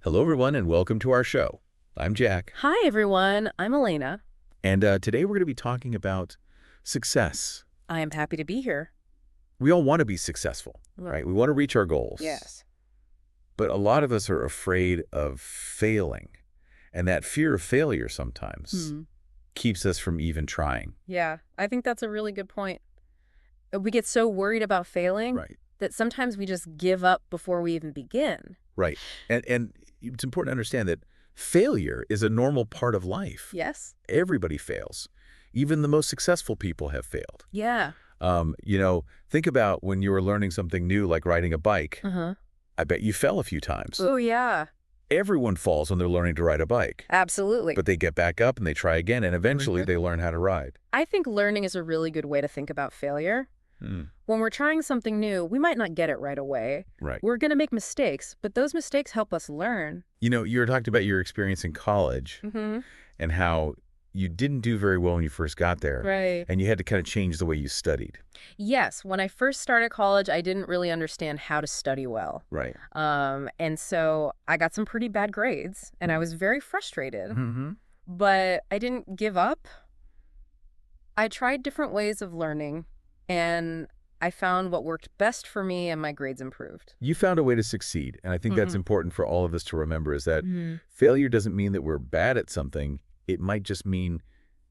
Hello, everyone, and welcome to our show. I'm Jack, Hi, everyone. I'm Elena. and today we're going to be talking about success. I am happy to be here. We all want to be successful, Look. right? We want to reach our goals. Yes. But a lot of us are afraid of failing, and that fear of failure sometimes keeps us from even trying. Yeah, I think that's a really good point. We get so worried about failing Right, that sometimes we just give up before we even begin. right. And it's important to understand that failure is a normal part of life. Yes? Everybody fails. Even the most successful people have failed. Yeah. Think about when you were learning something new, like riding a bike. Uh-huh. I bet you fell a few times. Oh, yeah. Everyone falls when they're learning to ride a bike. Absolutely. But they get back up and they try again, and eventually they learn how to ride. I think learning is a really good way to think about failure. Hmm. When we're trying something new, we might not get it right away. Right. We're going to make mistakes, but those mistakes help us learn. You were talking about your experience in college Mm-hmm. and how you didn't do very well when you first got there. Right. And you had to kind of change the way you studied. Yes, when I first started college, I didn't really understand how to study well. Right. And so I got some pretty bad grades, and I was very frustrated. Mm-hmm. But I didn't give up. I tried different ways of learning, and I found what worked best for me, and my grades improved. You found a way to succeed, and I think that's Mhm. important for all of us to remember, is that failure doesn't mean that we're bad at something. It might just mean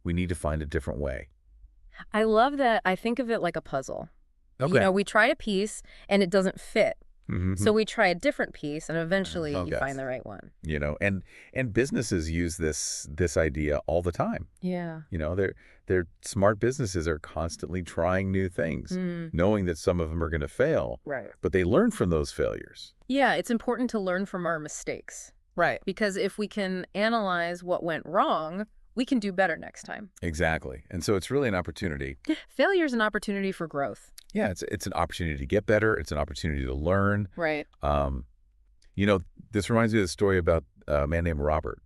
we need to find a different way. I love that. I think of it like a puzzle. Okay. You know, we try a piece, and it doesn't fit. Mm-hmm. So we try a different piece, and eventually Oh, you yes. find the right one. And businesses use this idea all the time. Yeah. They're smart businesses are constantly trying new things, knowing that some of them are going to fail, Right. but they learn from those failures. Yeah, it's important to learn from our mistakes. Right. Because if we can analyze what went wrong, we can do better next time. Exactly. And so it's really an opportunity. Failure is an opportunity for growth. Yeah, it's an opportunity to get better. It's an opportunity to learn. Right. This reminds me of the story about a man named Robert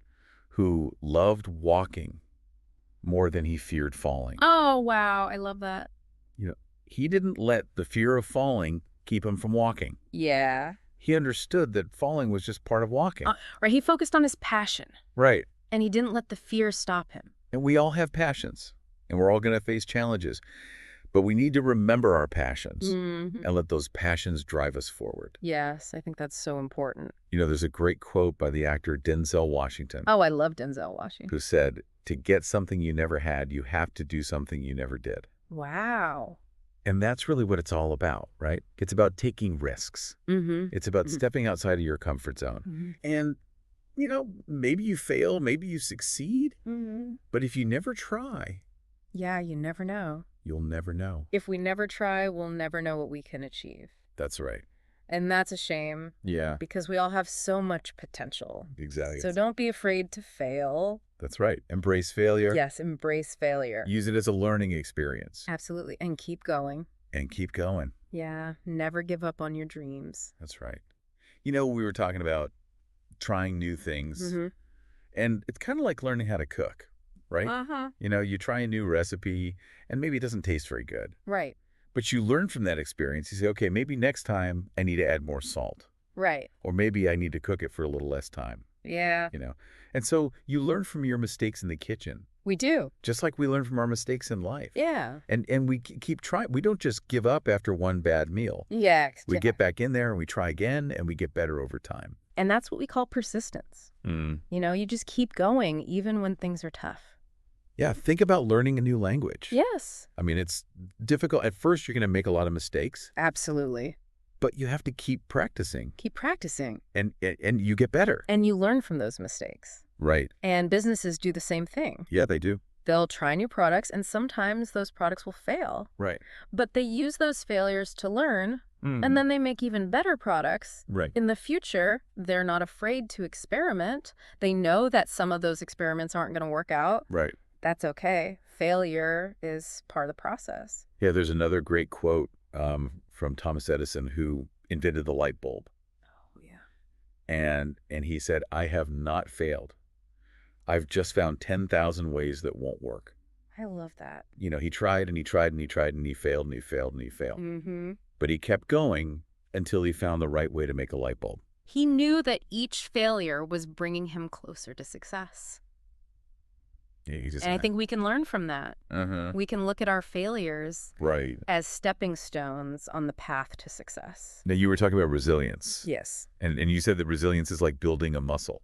who loved walking more than he feared falling. Oh, wow. I love that. He didn't let the fear of falling keep him from walking. Yeah. He understood that falling was just part of walking. Right. He focused on his passion, Right. and he didn't let the fear stop him. And we all have passions, and we're all going to face challenges. But we need to remember our passions and let those passions drive us forward. Yes, I think that's so important. There's a great quote by the actor Denzel Washington Oh, I love Denzel Washington. who said, "To get something you never had, you have to do something you never did." Wow. And that's really what it's all about, right? It's about taking risks. Mm-hmm. It's about stepping outside of your comfort zone. And, maybe you fail, maybe you succeed. Mm-hmm. But if you never try, Yeah, you never know. you'll never know. If we never try, we'll never know what we can achieve. That's right. And that's a shame Yeah, because we all have so much potential. exactly. So don't be afraid to fail. That's right. Embrace failure. Yes, embrace failure. Use it as a learning experience. Absolutely. And keep going. And keep going. Yeah, never give up on your dreams. That's right. We were talking about trying new things. Mm-hmm. And it's kind of like learning how to cook, right? Uh-huh. You try a new recipe, and maybe it doesn't taste very good. Right, But you learn from that experience. You say, okay, maybe next time I need to add more salt. right. Or maybe I need to cook it for a little less time, Yeah, And so you learn from your mistakes in the kitchen, we do. just like we learn from our mistakes in life. Yeah. And we keep trying. We don't just give up after one bad meal. Yeah. We get back in there and we try again, and we get better over time. And that's what we call persistence. You just keep going even when things are tough. Yeah, think about learning a new language. Yes. I mean, it's difficult. At first, you're going to make a lot of mistakes, Absolutely. but you have to keep practicing, Keep practicing. and you get better. And you learn from those mistakes. Right. And businesses do the same thing. Yeah, they do. They'll try new products, and sometimes those products will fail. Right. But they use those failures to learn, and then they make even better products. Right. In the future, they're not afraid to experiment. They know that some of those experiments aren't going to work out. Right. That's okay. Failure is part of the process. Yeah, there's another great quote from Thomas Edison, who invented the light bulb. Oh, yeah. And he said, "I have not failed. I've just found 10,000 ways that won't work." I love that. He tried and he tried and he tried and he failed and he failed and he failed. Mm-hmm. But he kept going until he found the right way to make a light bulb. He knew that each failure was bringing him closer to success. Yeah, he just And I think we can learn from that. uh-huh. We can look at our failures Right. as stepping stones on the path to success. Now, you were talking about resilience. Yes. And you said that resilience is like building a muscle.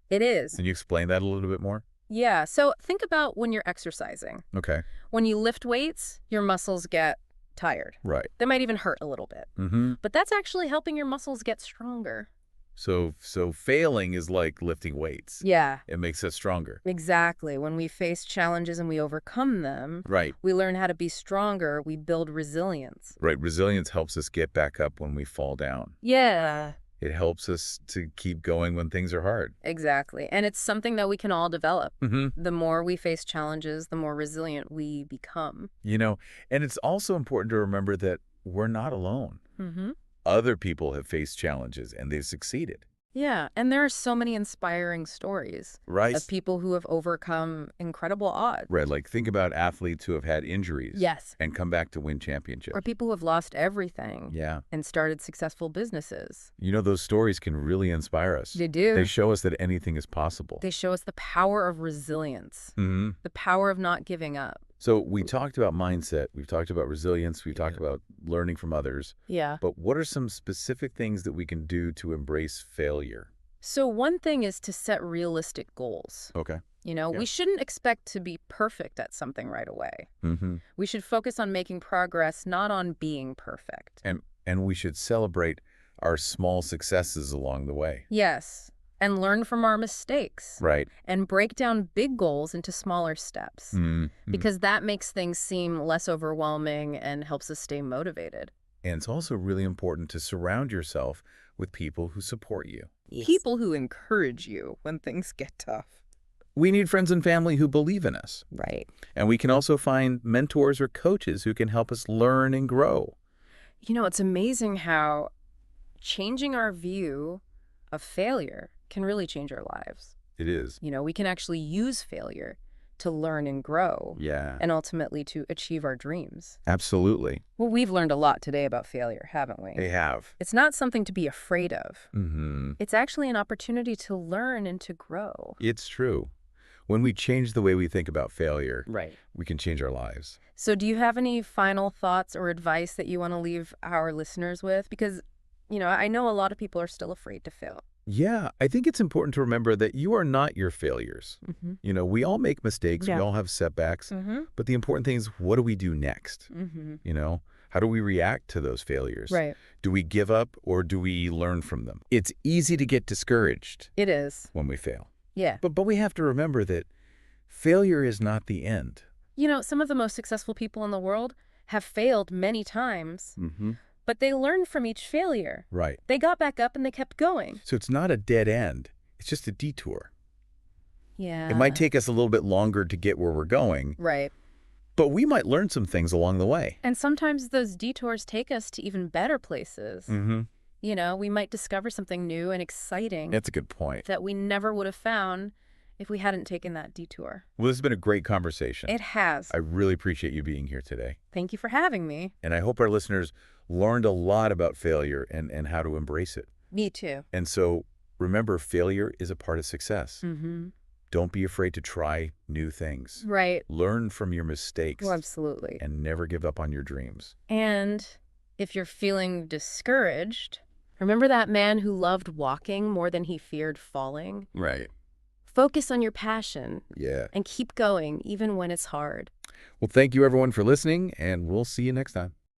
It is. Can you explain that a little bit more? Yeah. So think about when you're exercising. Okay. When you lift weights, your muscles get tired. Right. They might even hurt a little bit. Mm-hmm. But that's actually helping your muscles get stronger. So failing is like lifting weights. Yeah. It makes us stronger. Exactly. When we face challenges and we overcome them, Right. we learn how to be stronger. We build resilience. Right. Resilience helps us get back up when we fall down. Yeah. It helps us to keep going when things are hard. Exactly. And it's something that we can all develop. Mm-hmm. The more we face challenges, the more resilient we become. You know, and it's also important to remember that we're not alone. Mm-hmm. Other people have faced challenges and they've succeeded. Yeah. And there are so many inspiring stories Right. of people who have overcome incredible odds. Right. Like think about athletes who have had injuries. Yes. And come back to win championships. Or people who have lost everything. Yeah. And started successful businesses. You know, those stories can really inspire us. They do. They show us that anything is possible. They show us the power of resilience, Mm-hmm. the power of not giving up. So we talked about mindset. We've talked about resilience. We've talked about learning from others. Yeah. But what are some specific things that we can do to embrace failure? So one thing is to set realistic goals. Okay. You know, Yeah. we shouldn't expect to be perfect at something right away. Mm-hmm. We should focus on making progress, not on being perfect. And we should celebrate our small successes along the way. Yes. And learn from our mistakes. Right. And break down big goals into smaller steps. Mm-hmm. Because that makes things seem less overwhelming and helps us stay motivated. And it's also really important to surround yourself with people who support you. Yes. People who encourage you when things get tough. We need friends and family who believe in us. Right. And we can also find mentors or coaches who can help us learn and grow. You know, it's amazing how changing our view of failure can really change our lives. It is. You know, we can actually use failure to learn and grow. Yeah. And ultimately to achieve our dreams. Absolutely. Well, we've learned a lot today about failure, haven't we? They have. It's not something to be afraid of. Mm-hmm. It's actually an opportunity to learn and to grow. It's true. When we change the way we think about failure, Right. we can change our lives. So do you have any final thoughts or advice that you want to leave our listeners with? Because, you know, I know a lot of people are still afraid to fail. Yeah, I think it's important to remember that you are not your failures. Mm-hmm. You know, we all make mistakes. Yeah. We all have setbacks. Mm-hmm. But the important thing is, what do we do next? Mm-hmm. You know, how do we react to those failures? Right. Do we give up or do we learn from them? It's easy to get discouraged It is. when we fail. Yeah. But we have to remember that failure is not the end. You know, some of the most successful people in the world have failed many times, Mm-hmm. but they learned from each failure. Right. They got back up and they kept going. So it's not a dead end. It's just a detour. Yeah. It might take us a little bit longer to get where we're going, Right. but we might learn some things along the way. And sometimes those detours take us to even better places. Mm-hmm. You know, we might discover something new and exciting That's a good point. that we never would have found if we hadn't taken that detour. Well, this has been a great conversation. It has. I really appreciate you being here today. Thank you for having me. And I hope our listeners learned a lot about failure and how to embrace it. Me too. And so remember, failure is a part of success. Mm-hmm. Don't be afraid to try new things. Right. Learn from your mistakes Well, absolutely. and never give up on your dreams. And if you're feeling discouraged, remember that man who loved walking more than he feared falling? Right. Focus on your passion Yeah. and keep going even when it's hard. Well, thank you everyone for listening, and we'll see you next time.